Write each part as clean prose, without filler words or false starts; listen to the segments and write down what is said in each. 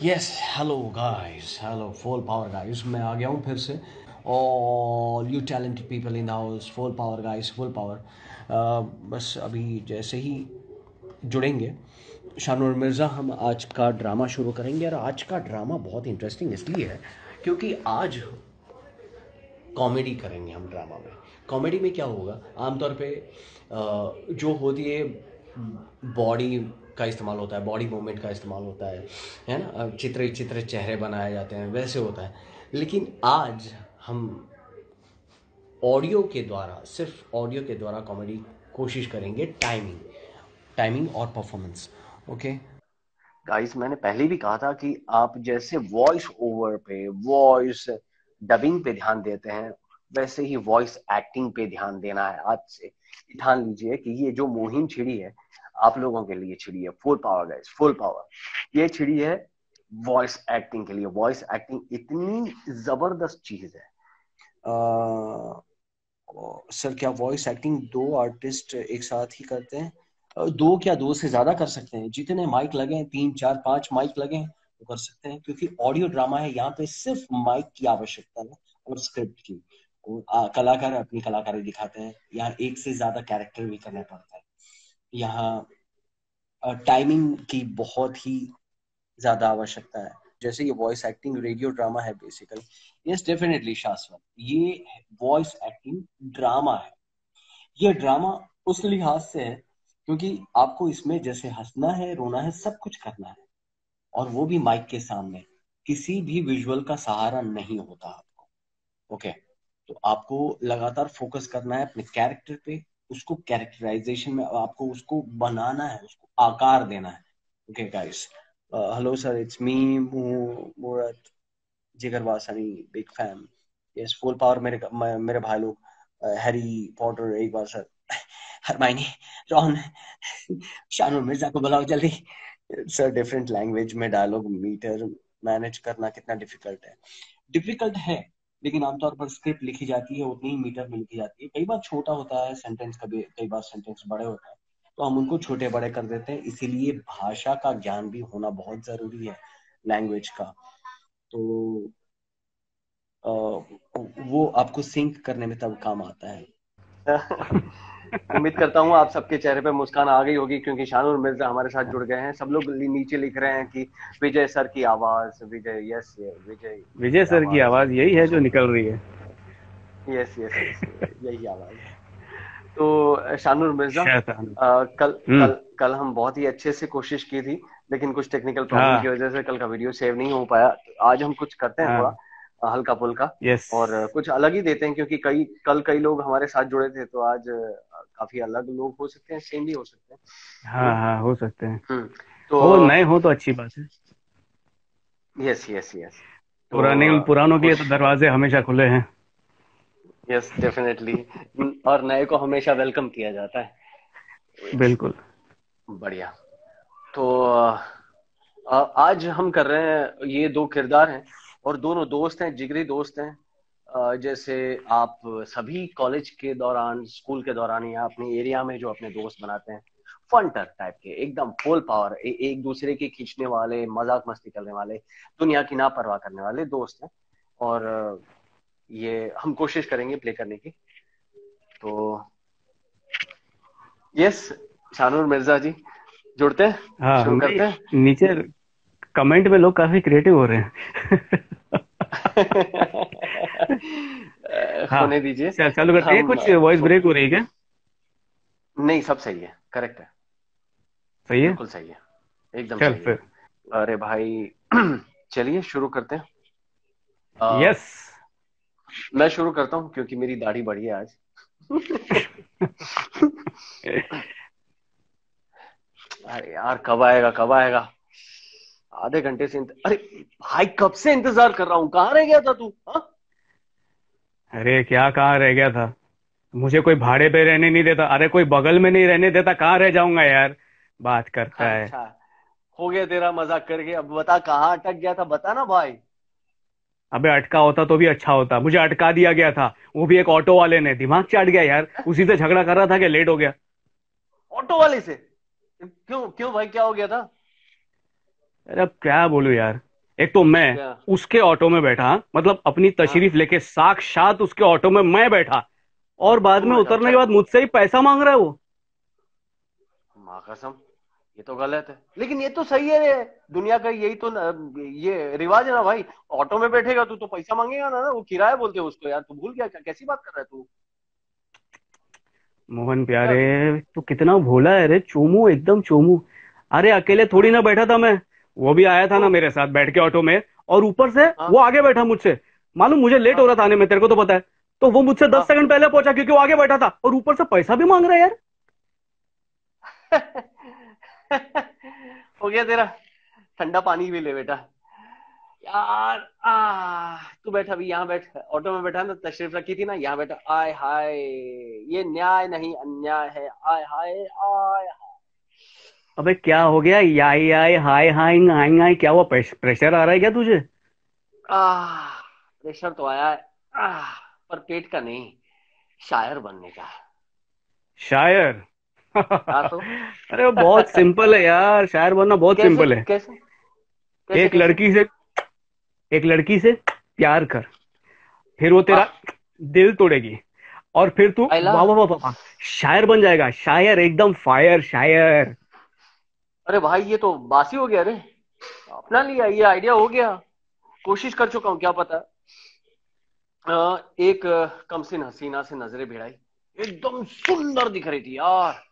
Yes, hello guys, hello full power guys, मैं आ गया हूँ फिर से। All you talented people in the house, full power guys, full power. बस अभी जैसे ही जुड़ेंगे शानूर मिर्ज़ा, हम आज का ड्रामा शुरू करेंगे। और आज का ड्रामा बहुत इंटरेस्टिंग इसलिए है क्योंकि आज कॉमेडी करेंगे हम ड्रामा में। कॉमेडी में क्या होगा, आमतौर पे जो होती है बॉडी का इस्तेमाल होता है, बॉडी मूवमेंट का इस्तेमाल होता है ना। चित्र चित्र चेहरे बनाए जाते हैं, वैसे होता है। लेकिन आज हम ऑडियो के द्वारा, सिर्फ ऑडियो के द्वारा कॉमेडी कोशिश करेंगे। टाइमिंग, टाइमिंग और परफॉर्मेंस। ओके गाइस, मैंने पहले भी कहा था कि आप जैसे वॉइस ओवर पे, वॉइस डबिंग पे ध्यान देते हैं, वैसे ही वॉइस एक्टिंग पे ध्यान देना है। आज से ठान लीजिए कि ये जो मुहिम छिड़ी है, आप लोगों के लिए छिड़ी है। Full power guys, full power. ये छिड़ी है वॉइस एक्टिंग के लिए। वॉइस एक्टिंग इतनी जबरदस्त चीज है। सर, क्या वॉइस एक्टिंग दो आर्टिस्ट एक साथ ही करते हैं? दो क्या, दो से ज्यादा कर सकते हैं। जितने माइक लगे हैं, 3 4 5 माइक लगे हैं, वो कर सकते हैं। क्योंकि ऑडियो ड्रामा है, यहाँ पे सिर्फ माइक की आवश्यकता है और स्क्रिप्ट की। कलाकार अपनी कलाकारी दिखाते हैं। यहाँ एक से ज्यादा कैरेक्टर भी करना पड़ता है। यहाँ टाइमिंग की बहुत ही ज्यादा आवश्यकता है। जैसे ये वॉइस एक्टिंग रेडियो ड्रामा है बेसिकली। यस, डेफिनेटली शाश्वत, ये वॉइस एक्टिंग ड्रामा है। ये ड्रामा उस लिहाज से है क्योंकि आपको इसमें जैसे हंसना है, रोना है, सब कुछ करना है। और वो भी माइक के सामने। किसी भी विजुअल का सहारा नहीं होता आपको। ओके, तो आपको लगातार फोकस करना है अपने कैरेक्टर पे। उसको कैरेक्टराइजेशन में आपको उसको बनाना है, उसको आकार देना है। Okay guys, hello sir, it's me मुरत जिगर वासनी, big fan. Yes, full power. मेरे भाई लोग, हैरी पॉटर, एक बार sir, Hermione, Ron, Shanu Mirza को बुलाओ जल्दी। सर, डिफरेंट लैंग्वेज में डायलॉग मीटर मैनेज करना कितना डिफिकल्ट है। डिफिकल्ट है, लेकिन आमतौर पर स्क्रिप्ट लिखी जाती है उतनी ही मीटर में लिखी जाती है। कई बार छोटा होता है सेंटेंस, कभी कई बार सेंटेंस बड़े होते हैं, तो हम उनको छोटे बड़े कर देते हैं। इसीलिए भाषा का ज्ञान भी होना बहुत जरूरी है, लैंग्वेज का। तो वो आपको सिंक करने में तब काम आता है। उम्मीद करता हूँ आप सबके चेहरे पे मुस्कान आ गई होगी, क्योंकि शानूर मिर्जा हमारे साथ जुड़ गए हैं। सब लोग नीचे लिख रहे हैं कि विजय सर की आवाज, विजय, यस ये विजय विजय की सर की आवाज। आवाज यही है जो निकल रही है। यस यस यस, यही आवाज है। तो शानूर मिर्जा, शैतान। कल हम्म। कल कल हम बहुत ही अच्छे से कोशिश की थी, लेकिन कुछ टेक्निकल प्रॉब्लम की हाँ। वजह से कल का वीडियो सेव नहीं हो पाया। तो आज हम कुछ करते हैं थोड़ा हाँ। हल्का फुल्का, यस। और कुछ अलग ही देते हैं, क्योंकि कई लोग हमारे साथ जुड़े थे। तो आज काफी अलग लोग हो सकते हैं, सेम भी हो सकते हैं। हाँ हम्म। हाँ, हो सकते हैं। हम्म। तो हो, नए हो तो अच्छी बात है। Yes yes yes. तो पुरानों के लिए कुछ, तो दरवाजे हमेशा खुले हैं। Yes definitely. और नए को हमेशा वेलकम किया जाता है। यस, बिल्कुल। बढ़िया। तो आज हम कर रहे हैं, ये दो किरदार हैं और दोनों दोस्त हैं, जिगरी दोस्त हैं। जैसे आप सभी कॉलेज के दौरान, स्कूल के दौरान, या अपने एरिया में जो अपने दोस्त बनाते हैं, फंटर टाइप के, एकदम फुल पावर, एक दूसरे के खींचने वाले, मजाक मस्ती करने वाले, दुनिया की ना परवाह करने वाले दोस्त हैं। और ये हम कोशिश करेंगे प्ले करने की। तो यस, शानूर मिर्जा जी, जुड़ते हैं, हाँ, शुरू नहीं, करते हैं। नीचे कमेंट में लोग काफी क्रिएटिव हो रहे हैं। हाँ, होने दीजिए। चालू करते हैं। हम कुछ वॉइस ब्रेक हो रही है क्या? नहीं, सब सही है, करेक्ट है, सही है। बिल्कुल सही है, एकदम चल सही है। फिर। अरे भाई, चलिए शुरू करते हैं। अ, यस। मैं शुरू करता हूँ क्योंकि मेरी दाढ़ी बढ़ी है आज। अरे यार, कब आएगा, कब आएगा? आधे घंटे से अरे भाई, कब से इंतजार कर रहा हूँ। कहाँ रह गया था तू? हाँ? अरे क्या, कहाँ रह गया था? मुझे कोई भाड़े पे रहने नहीं देता। अरे कोई बगल में नहीं रहने देता, कहाँ रह जाऊंगा यार। बात करता है। अच्छा, हो गया तेरा मजाक करके। अब बता, कहाँ अटक गया था, बता ना भाई। अबे अटका होता तो भी अच्छा होता, मुझे अटका दिया गया था, वो भी एक ऑटो वाले ने। दिमाग चाट गया यार, उसी से झगड़ा कर रहा था कि लेट हो गया। ऑटो वाले से? क्यों क्यों भाई, क्या हो गया था? अरे अब क्या बोलूं यार। एक तो मैं क्या? उसके ऑटो में बैठा, मतलब अपनी हाँ, तशरीफ लेके साक्षात उसके ऑटो में मैं बैठा, और बाद तू में बैठा, उतरने के चल। बाद मुझसे ही पैसा मांग रहा है वो। माँ कसम, ये तो गलत है, लेकिन ये तो सही है रे। दुनिया का यही तो ये रिवाज है ना भाई। ऑटो में बैठेगा तू तो पैसा मांगेगा ना, वो किराया बोलते हैं उसको। यार तू भूल गया क्या? कैसी बात कर रहा है तू? मोहन क्या प्यारे, अभी? तू कितना भोला है रे, चोमू, एकदम चोमू। अरे अकेले थोड़ी हाँ, ना बैठा था मैं, वो भी आया था तो ना मेरे साथ बैठ के ऑटो में, और ऊपर से हाँ, वो आगे बैठा मुझसे। मालूम मुझे लेट हो हाँ, रहा था आने में, तेरे को तो पता है। तो वो मुझसे दस हाँ। सेकंड पहले पहुंचा क्योंकि वो आगे बैठा था, और ऊपर से पैसा भी मांग रहा है यार। हो गया तेरा। ठंडा पानी भी ले बेटा। यार तू बैठा अभी यहाँ बैठ, ऑटो में बैठा ना, तशरीफ रखी थी ना, यहाँ बैठा। आय हाय, ये न्याय नहीं अन्याय है। आय हाय, आय हाय। अबे क्या हो गया, याई याई हाय हाय हाय हाय, क्या हुआ, प्रेशर आ रहा है क्या तुझे? प्रेशर तो आया है। पर पेट का नहीं, शायर बनने का। शायर? हाँ तो। अरे वो बहुत सिंपल है यार, शायर बनना बहुत कैसे सिंपल है। कैसे? कैसे एक कैसे? लड़की से एक लड़की से प्यार कर, फिर वो तेरा वाह। दिल तोड़ेगी, और फिर तू आइला। वाह वाह वाह वाह वाह, शायर बन जाएगा, शायर, एकदम फायर शायर। अरे भाई ये तो बासी हो गया रे। अपना लिया ये आइडिया हो गया। कोशिश कर चुका हूँ, क्या पता। एक कमसिन हसीना से नजरें भिड़ाई, एकदम सुंदर दिख रही थी यार।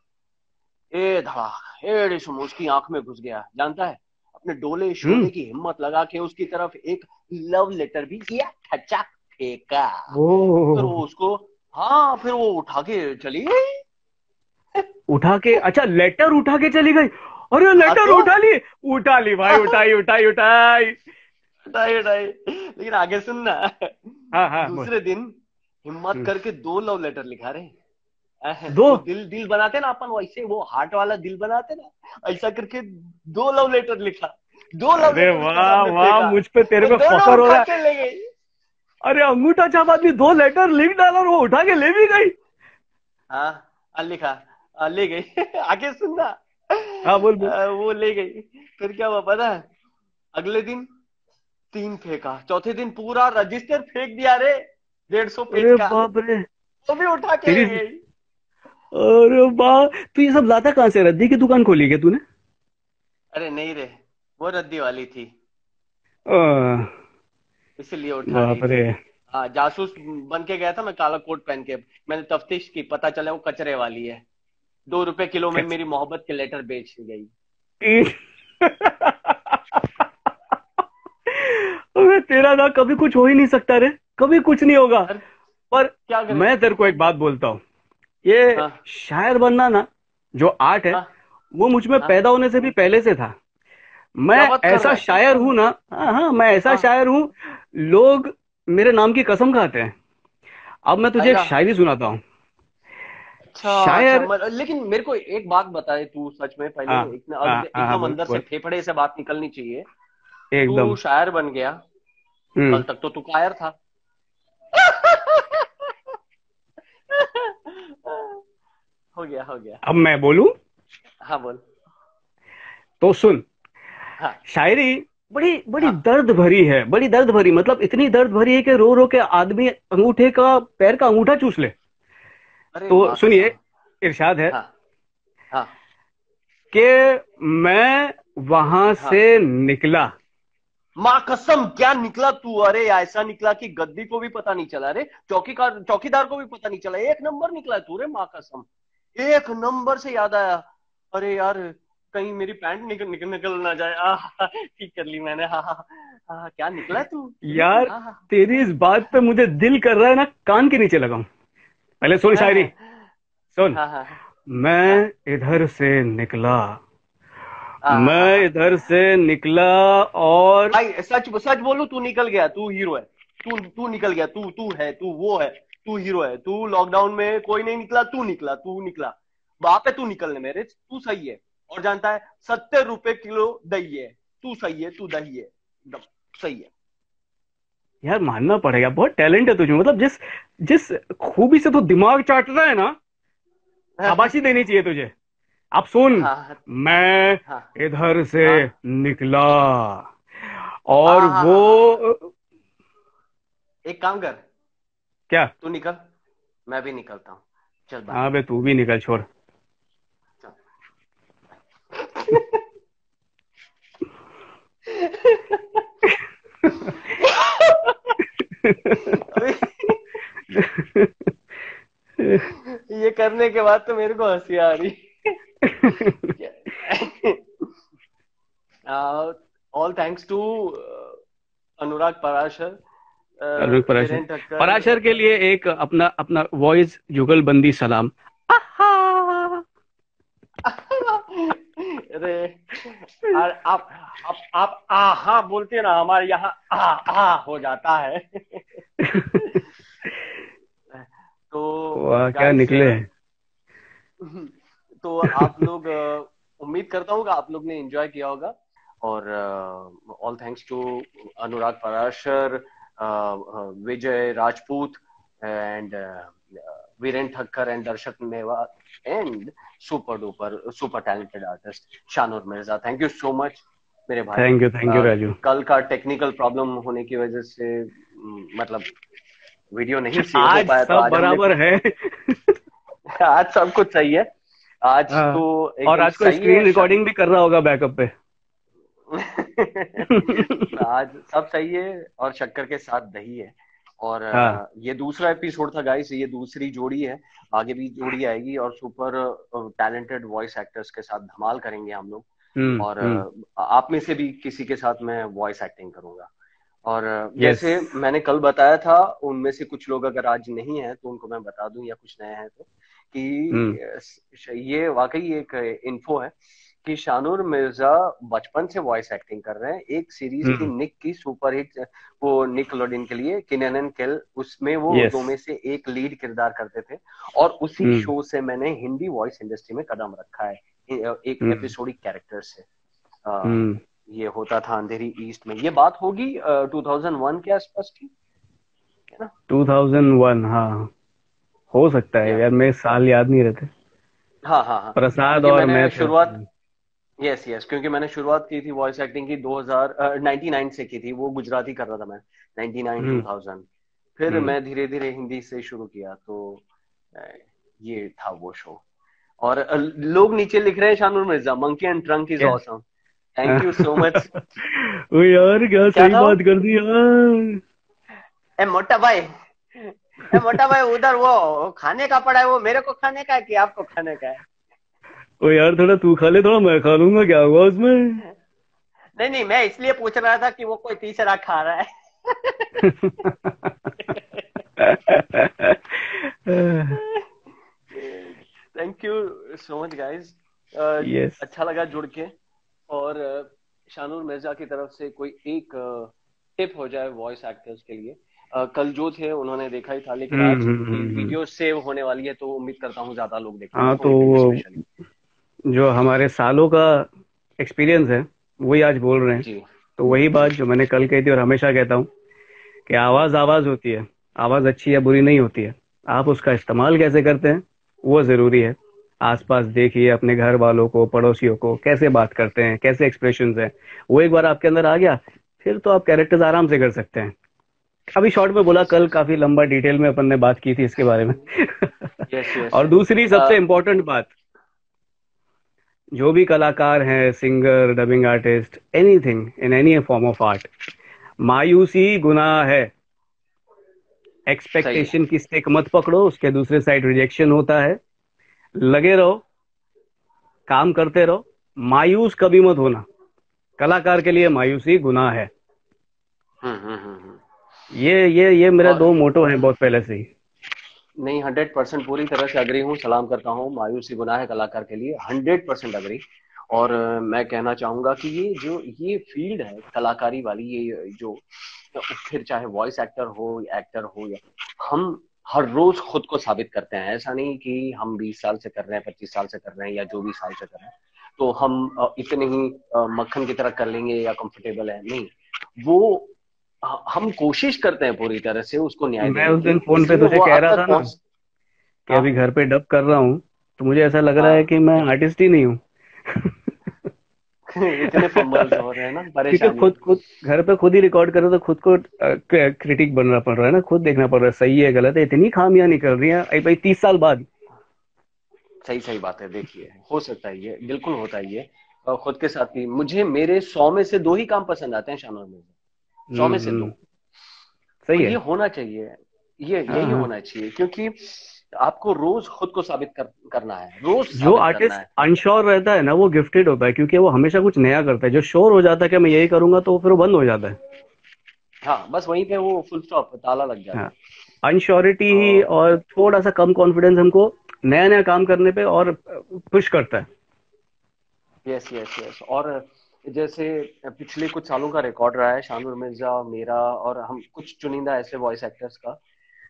ए धड़ाक एड़े से उसकी आंख में घुस गया, जानता है। अपने डोले हम्म। शोले की हिम्मत लगा के उसकी तरफ एक लव लेटर भी किया, खचाक फेंका। फिर ओ, वो उसको, हाँ फिर वो उठा के चली गई। उठा के, अच्छा लेटर उठा के चली गई? अरे हाँ लेटर तो। उठा ली? उठा ली भाई, उठाई उठाई उठाई। उठाई उठाई, लेकिन आगे सुनना। हाँ हाँ बोल। दूसरे दिन हिम्मत हम्म, करके दो लव लेटर लिखा रहे। दो? वो दिल दिल बनाते ना अपन, वैसे वो हार्ट वाला दिल बनाते ना, ऐसा करके दो लव लेटर लिखा। दो लव अरे लेटर उसके वाह सामने वाह, फेंका, मुझ पे तेरे वो पे दोनों फखर हो उठा रहा है। के ले गई। अरे अंगूठा छाप आदमी, दो लेटर लिख डाला और वो उठा के ले भी गई। हाँ, लिखा, ले गई। आगे सुनना। हाँ बोल बोल। वो ले गई। फिर क्या हुआ पता है? अगले दिन तीन फेंका, चौथे दिन पूरा रजिस्टर फेंक दिया रे, 150 पेज अरे का। बाप रे। वो भी उठा के ले तेरी, गई। अरे वाह, तू ये सब लाता कहाँ से? रद्दी की दुकान खोली क्या तूने? अरे नहीं रे, वो रद्दी वाली थी, आ, इसलिए उठा गई बाप रे। थी। हाँ, जासूस बन के गया था मैं, काला कोट पहन के। मैंने तफ्तीश की, पता चला वो कचरे वाली है। 2 रुपए किलो में कच- मेरी मोहब्बत के लेटर बेच गई। तीन। अबे तेरा ना कभी कुछ हो ही नहीं सकता रे, कभी कुछ नहीं होगा। अरे पर क्या करे? मैं तेरे को एक बात बोलता हूँ, ये हाँ, शायर बनना ना, जो आर्ट है, हाँ, वो मुझ में हाँ। पैदा होने से भी पहले से था। मैं क्या बात कर रहा ऐसा है? शायर हूं ना, हाँ हाँ, मैं ऐसा हाँ। शायर हूँ, लोग मेरे नाम की कसम खाते हैं। अब मैं तुझे एक आइला। शायरी सुनाता हूँ। अच्छा अच्छा, शायर, लेकिन मेरे को एक बात बताए तू, सच में पहले हाँ हाँ हाँ हाँ, एकदम बोल अंदर से बोल। फेफड़े से बात निकलनी चाहिए। एकदम। तू शायर बन गया, कल हम्म। तक तो तू कायर था। हो गया, हो गया। अब मैं बोलूं? हाँ बोल। तो सुन। हाँ, शायरी बड़ी बड़ी हाँ। दर्द भरी है, बड़ी दर्द भरी, मतलब इतनी दर्द भरी है कि रो रो के आदमी अंगूठे का, पैर का अंगूठा चूस ले। अरे तो माँ सुनिए, कसम। इरशाद है हाँ, हाँ, कि मैं वहां हाँ। से निकला। माँ कसम, क्या निकला तू? अरे ऐसा निकला कि गद्दी को भी पता नहीं चला रे, चौकीदार को भी पता नहीं चला। एक नंबर निकला तू रे, माँ कसम। एक नंबर से याद आया। अरे यार, कहीं मेरी पैंट निकल ना जाए। ठीक कर ली मैंने। हाँ हाँ हाँ, क्या निकला तू? यार हाँ हाँ तेरी इस बात पे मुझे दिल कर रहा है ना कान के नीचे लगाऊं। पहले सुन शायरी, हाँ सुन। हाँ हाँ हाँ मैं इधर से निकला, मैं हाँ। इधर से निकला, और भाई सच सच बोलू, तू निकल गया, तू हीरो है। तू तू निकल गया, तू तू है, तू वो है। तू हीरो है। तू लॉकडाउन में कोई नहीं निकला, तू निकला, तू निकला। वहां पे तू निकलने मेरे, तू सही है। और जानता है, 70 रुपए किलो दही है। तू सही है, तू दही है, एकदम सही है। यार मानना पड़ेगा, बहुत टैलेंट है तुझे, मतलब जिस जिस खूबी से तू दिमाग चाट रहा है ना, शाबाशी देनी चाहिए तुझे। अब सुन, हाँ मैं हाँ इधर से हाँ निकला, और हाँ हाँ हाँ हाँ, वो एक काम कर, क्या। तू निकल, मैं भी निकलता हूँ, चल बाय। हाँ बे, तू भी निकल, छोड़। अभी ये करने के बाद तो मेरे को हंसी आ रही। All thanks to Anurag Parashar, Arun Parashar. Viren Thakkar. Parashar के लिए एक अपना अपना वॉइस जुगलबंदी सलाम। आहा! अरे, और आप आहा बोलते हैं ना, हमारे यहाँ आ हो जाता है। तो वाह, क्या गाइस, निकले हैं। तो आप लोग, उम्मीद करता हूँ कि आप लोग ने एंजॉय किया होगा। और all thanks to Anurag Parashar, Vijay Rajput and Viren Thakkar and Darshak Mewat and super duper super talented artist Shanoor Mirza. Thank you so much मेरे भाई। Thank you Raju. कल का टेक्निकल प्रॉब्लम होने की वजह से मतलब वीडियो नहीं सेव हो आज पाया, तो सब आज हमने बराबर है। आज सब कुछ सही है, आज हाँ, तो और एकदम आज को सही स्क्रीन है। रिकॉर्डिंग भी कर रहा होगा बैकअप पे। आज सब सही है और शक्कर के साथ दही है। और हाँ। ये दूसरा एपिसोड था गाइस, ये दूसरी जोड़ी है, आगे भी जोड़ी आएगी और सुपर टैलेंटेड वॉइस एक्टर्स के साथ धमाल करेंगे हम लोग। और हम्म। आप में से भी किसी के साथ मैं वॉइस एक्टिंग करूंगा। और यस। जैसे मैंने कल बताया था, उनमें से कुछ लोग अगर आज नहीं है तो उनको मैं बता दूं, या कुछ नया है तो, हम्म कि ये वाकई एक इन्फो है कि शानूर मिर्जा बचपन से वॉइस एक्टिंग कर रहे हैं। एक सीरीज थी हम्म। निक की, सुपर हिट, वो निकलोडियन के लिए, किनन एंड केल, उसमें वो यस। दो में से एक लीड किरदार करते थे। और उसी हम्म शो से मैंने हिंदी वॉइस इंडस्ट्री में कदम रखा है, एक हम्म एपिसोडिक कैरेक्टर से। हम्म। ये होता था अंधेरी ईस्ट में। ये बात होगी 2001 के आसपास की, है ना? 2001, हाँ। हो सकता है या यार, मेरे साल याद नहीं रहते। हाँ हाँ हाँ, प्रसाद क्योंकि और मैंने मैं थे शुरुआत, उसमें। यस यस, क्योंकि मैंने शुरुआत की थी वॉइस एक्टिंग की 99 से की थी, वो गुजराती कर रहा था मैं, 99 हम्म 2000। फिर हम्म। मैं धीरे धीरे हिंदी से शुरू किया, तो अ, ये था वो शो। और लोग नीचे लिख रहे हैं, Shanoor Mirza monkey and trunk is क्या। Awesome. Thank you so much. ओ यार, क्या क्या सही था वो? बात कर दी यार। ए मोटा भाई, ए मोटा भाई, उधर वो खाने का पड़ा है, वो मेरे को खाने का है कि आपको खाने का है? ओ यार, थोड़ा तू खा ले, थोड़ा मैं खा लूंगा, क्या हुआ उसमें। नहीं नहीं, मैं इसलिए पूछ रहा था कि वो कोई तीसरा खा रहा है। Thank you so much guys, yes. अच्छा लगा जुड़ के। और शानूर मिर्जा की तरफ से कोई एक टिप हो जाए वॉइस एक्टर्स के लिए। कल जो थे उन्होंने देखा ही था, लेकिन आज वीडियो सेव होने वाली है, तो उम्मीद करता हूँ ज्यादा लोग देखेंगे हाँ, तो थोड़ी देर स्पेशली। जो हमारे सालों का एक्सपीरियंस है, वही आज बोल रहे हैं। जी तो वही बात जो मैंने कल कही थी और हमेशा कहता हूँ, कि आवाज आवाज होती है। आवाज अच्छी या बुरी नहीं होती है, आप उसका इस्तेमाल कैसे करते हैं वो जरूरी है। आसपास देखिए, अपने घर वालों को, पड़ोसियों को कैसे बात करते हैं, कैसे एक्सप्रेशंस हैं, वो एक बार आपके अंदर आ गया, फिर तो आप कैरेक्टर्स आराम से कर सकते हैं। अभी शॉर्ट में बोला, यस कल यस काफी लंबा डिटेल में अपन ने बात की थी इसके बारे में। Yes yes. और दूसरी सबसे इम्पोर्टेंट बात, जो भी कलाकार हैं, singer, dubbing artist, anything in any form of art, मायूसी गुनाह है। सही है। एक्सपेक्टेशन की स्टिक मत पकड़ो, उसके दूसरे साइड रिजेक्शन होता है। लगे रहो, काम करते रहो, मायूस कभी मत होना। कलाकार के लिए मायूसी गुनाह है। हम्म। ये मेरे और दो मोटो हैं बहुत पहले से ही। नहीं, 100% पूरी तरह से अग्री हूँ, सलाम करता हूँ। मायूसी गुनाह है कलाकार के लिए, 100% अग्री। और मैं कहना चाहूंगा कि ये फील्ड है कलाकारी वाली, ये जो, फिर चाहे वॉइस एक्टर हो, एक्टर हो, या हम हर रोज खुद को साबित करते हैं। ऐसा नहीं कि हम 20 साल से कर रहे हैं, 25 साल से कर रहे हैं, या जो भी साल से कर रहे हैं तो हम इतने ही मक्खन की तरह कर लेंगे या कंफर्टेबल है, नहीं। वो हम कोशिश करते हैं पूरी तरह से उसको न्याय मैं देने उस की, दिन फोन पे इसलिए तुझे वो कह आप रहा तक था ना, पहुंच। कि हाँ अभी घर पे डब कर रहा हूँ, तो मुझे ऐसा लग रहा है हाँ। कि मैं आर्टिस्ट ही नहीं हूँ। इतने फंबल्स हो रहे हैं ना, क्योंकि परेशानी। खुद खुद घर पे खुद ही रिकॉर्ड करो तो खुद को क्रिटिक बनना पड़ रहा है ना, खुद देखना पड़ रहा है सही है गलत है, इतनी खामियां निकल रही हैं भाई 30 साल बाद। सही सही बात है। देखिए, हो सकता है ये, बिल्कुल होता है ये। खुद के साथ भी मुझे, मेरे 100 में से 2 ही काम पसंद आते हैं शानोर मिर्जा, 100 में से 2। और सही ये है। होना चाहिए, ये हाँ यही हाँ। होना चाहिए, क्योंकि आपको रोज खुद को साबित करना है, रोज जो साबित करना आर्टिस्ट है। अनश्योर रहता है ना वो गिफ्टेड होता है, क्योंकि वो हमेशा कुछ नया करता है। जो श्योर हो जाता है कि मैं यही करूंगा तो फिर वो बंद हो जाता है। हाँ, बस वहीं पे वो फुल स्टॉप, ताला लग जाता हाँ, है। अनश्योरिटी ही और और थोड़ा सा कम कॉन्फिडेंस हमको नया नया काम करने पे और पुश करता है। Yes yes yes. और जैसे पिछले कुछ सालों का रिकॉर्ड रहा है शानूर मिर्जा, मेरा और हम कुछ चुनिंदा ऐसे वॉइस एक्टर्स का,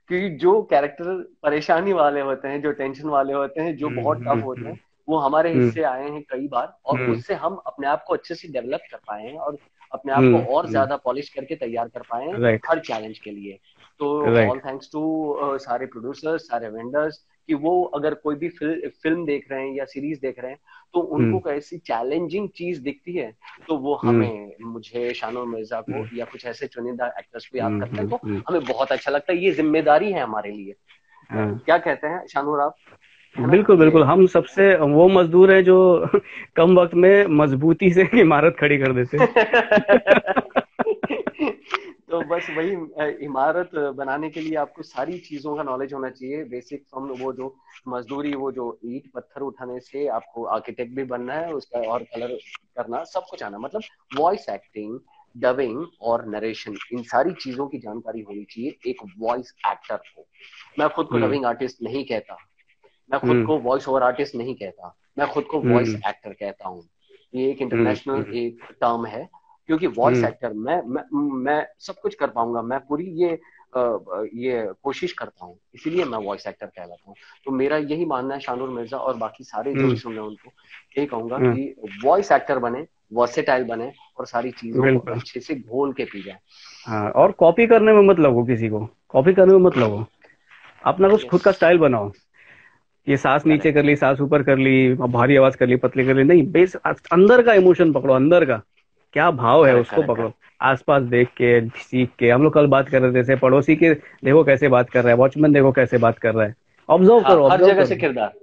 कि जो कैरेक्टर परेशानी वाले होते हैं, जो टेंशन वाले होते हैं, जो हम्म बहुत टफ हम्म होते हम्म हैं, वो हमारे हम्म हिस्से आए हैं कई बार, और हम्म उससे हम अपने आप को अच्छे से डेवलप कर पाए हैं, और अपने आप को और ज्यादा पॉलिश करके तैयार कर पाए हैं राइट हर चैलेंज के लिए। तो ऑल राइट। थैंक्स टू सारे प्रोड्यूसर्स, सारे वेंडर्स, कि वो अगर कोई भी फिल्म देख रहे हैं या सीरीज देख रहे हैं, तो उनको हम्म कोई ऐसी चैलेंजिंग चीज दिखती है, तो वो हम्म हमें, मुझे, शानोर मिर्जा को, हम्म या कुछ ऐसे चुनिंदा एक्टर्स को याद करते हैं, तो हम्म। हमें बहुत अच्छा लगता है। ये जिम्मेदारी है हमारे लिए। हाँ, क्या कहते हैं शानूर आप, है ना बिल्कुल ये? बिल्कुल। हम सबसे वो मजदूर हैं जो कम वक्त में मजबूती से इमारत खड़ी कर देते हैं। तो बस वही, इमारत बनाने के लिए आपको सारी चीजों का नॉलेज होना चाहिए, बेसिक फ्रॉम वो जो मजदूरी, वो जो ईंट पत्थर उठाने से आपको आर्किटेक्ट भी बनना है उसका, और कलर करना, सब कुछ आना, मतलब वॉइस एक्टिंग, डबिंग और नरेशन, इन सारी चीजों की जानकारी होनी चाहिए एक वॉइस एक्टर को। मैं खुद को हम्म डबिंग आर्टिस्ट नहीं कहता, मैं खुद हम्म को वॉइस ओवर आर्टिस्ट नहीं कहता, मैं खुद को वॉइस हम्म एक्टर कहता हूँ। ये एक हम्म इंटरनेशनल हम्म एक टर्म है, क्योंकि वॉइस हम्म एक्टर मैं सब कुछ कर पाऊंगा, मैं पूरी ये कोशिश करता हूँ, इसीलिए मैं वॉइस एक्टर कहलाता हूँ। तो मेरा यही मानना है शानूर मिर्जा और बाकी सारे जो भी हम्म, सुन रहे हैं उनको यही कहूंगा हाँ, कि वॉइस एक्टर बने, वर्सेटाइल बने, और सारी चीजों को बिल्कुल। अच्छे से घोल के पी जाए। हाँ, और कॉपी करने में मत लगो, किसी को कॉपी करने में मत लगो। अपना कुछ खुद यस, का स्टाइल बनाओ। ये सांस नीचे करेक्ट कर ली, करेक्ट। सांस ऊपर कर ली, भारी आवाज कर ली, पतली कर ली, नहीं, बेस अंदर का इमोशन पकड़ो, अंदर का क्या भाव है करेक्ट उसको करेक्ट पकड़ो। करेक्ट। आसपास देख के सीख के, हम लोग कल बात कर रहे थे जैसे पड़ोसी के, देखो कैसे बात कर रहा है, वॉचमैन देखो कैसे बात कर रहा है। ऑब्जर्व हाँ, करो, हर ऑब्जर्व जगह से करो। किरदार,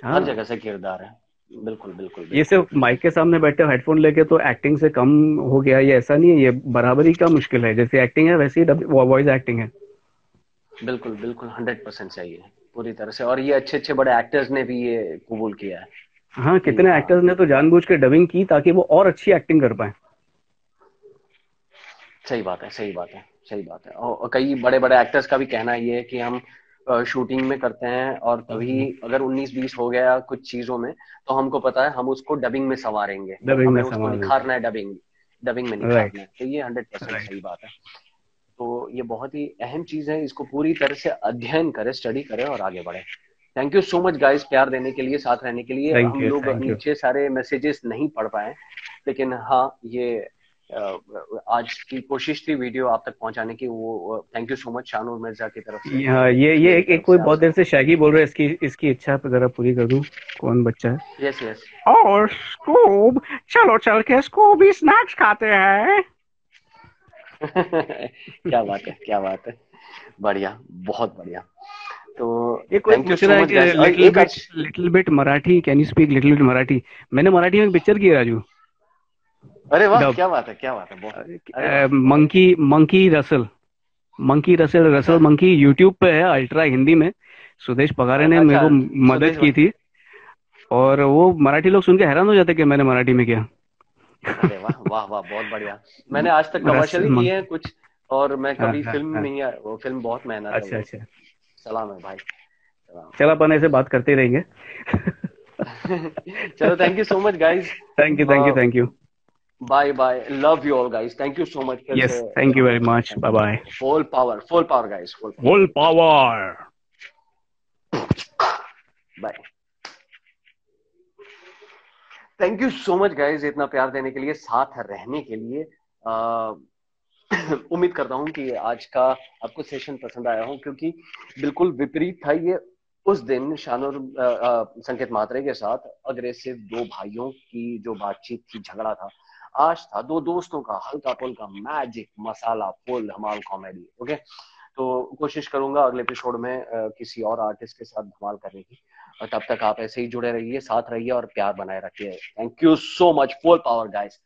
हर हाँ, जगह से किरदार है। बिल्कुल बिल्कुल ये बिल्कुल। सिर्फ माइक के सामने बैठे हो हेडफोन लेके तो एक्टिंग से कम हो गया, ये ऐसा नहीं है, ये बराबरी का मुश्किल है। जैसे एक्टिंग है वैसे ही वॉइस एक्टिंग है। बिल्कुल बिल्कुल 100% सही है, पूरी तरह से। और ये अच्छे अच्छे बड़े एक्टर्स ने भी ये कबूल किया है हाँ, कि कितने हाँ, एक्टर्स ने तो जानबूझ के डबिंग की ताकि वो और अच्छी एक्टिंग कर पाए। सही बात है, सही बात है, सही बात है। और कई बड़े बड़े एक्टर्स का भी कहना ये है कि हम शूटिंग में करते हैं, और तभी अगर 19-20 हो गया कुछ चीजों में, तो हमको पता है हम उसको डबिंग में संवारेंगे, डबिंग हमें में उसको संभाल देंगे। निखारना है, डबिंग डबिंग में राइट निखारना है। तो ये 100% राइट। सही बात है। तो ये बहुत ही अहम चीज है, इसको पूरी तरह से अध्ययन करें, स्टडी करें और आगे बढ़े। Thank you so much guys, प्यार देने के लिए, साथ रहने के लिए। थैंक हम यू लोग थैंक यू। नीचे सारे मैसेजेस नहीं पढ़ पाए, लेकिन हाँ, ये आज की कोशिश थी वीडियो आप तक पहुंचाने की। वो thank you so much Shanoor Mirza की तरफ से हाँ, और ये मेरी एक तरफ कोई से आप बहुत देर सबको। से शैगी बोल रहा है, इसकी इसकी इच्छा पे जरा पूरी कर दूं। कौन बच्चा है? Yes yes. और स्कूब, चलो चल के स्कूब भी स्नैक्स खाते हैं। क्या बात है, क्या बात है। बढ़िया, बहुत बढ़िया। तो ये कोई थैंक यू पूछ सो रहा है मच कि गाइस। और एक आज, little bit Marathi, can you speak little bit Marathi? मैंने मराठी में एक पिक्चर की है राजू, अरे वाह, डब। क्या बात है, क्या बात है, बहुत, अरे वाह, बहुत मंकी अच्छा। मंकी रसल, मंकी रसल, अच्छा रसल मंकी यूट्यूब पे है, अल्ट्रा हिंदी में। सुदेश पगारे ने मेरे अच्छा। को मदद सुदेश की भाई, थी। और वो मराठी लोग सुन के हैरान हो जाते कि मैंने मराठी में किया। अरे वाह वाह वाह, बहुत बढ़िया। मैंने आज तक कमर्शियल रसल ही किए हैं मंकी। कुछ, और मैं हाँ कभी हाँ फिल्म हाँ। नहीं आया, वो फिल्म बहुत मेहनत है अच्छा वो। अच्छा। सलाम है भाई, सलाम। चल अपन ऐसे बात करते ही रहेंगे। चलो, thank you so much guys. Thank you thank you thank you. Bye bye, love you all guys, thank you so much फिर से yes, thank you very connect हुए। Much, thank bye you, bye. Full power guys, full full power. Power. Bye. Thank you so much guys, इतना प्यार देने के लिए, साथ रहने के लिए। उम्मीद करता हूं कि आज का आपको सेशन पसंद आया हो, क्योंकि बिल्कुल विपरीत था ये। उस दिन शानूर संकेत मात्रे के साथ अग्रेसिव दो भाइयों की जो बातचीत थी, झगड़ा था, आज था दो दोस्तों का हल्का पुल्का मैजिक मसाला फुल धमाल कॉमेडी। ओके, तो कोशिश करूंगा अगले एपिसोड में किसी और आर्टिस्ट के साथ धमाल करने की। और तब तक आप ऐसे ही जुड़े रहिए, साथ रहिए और प्यार बनाए रखिए। Thank you so much, full power guys.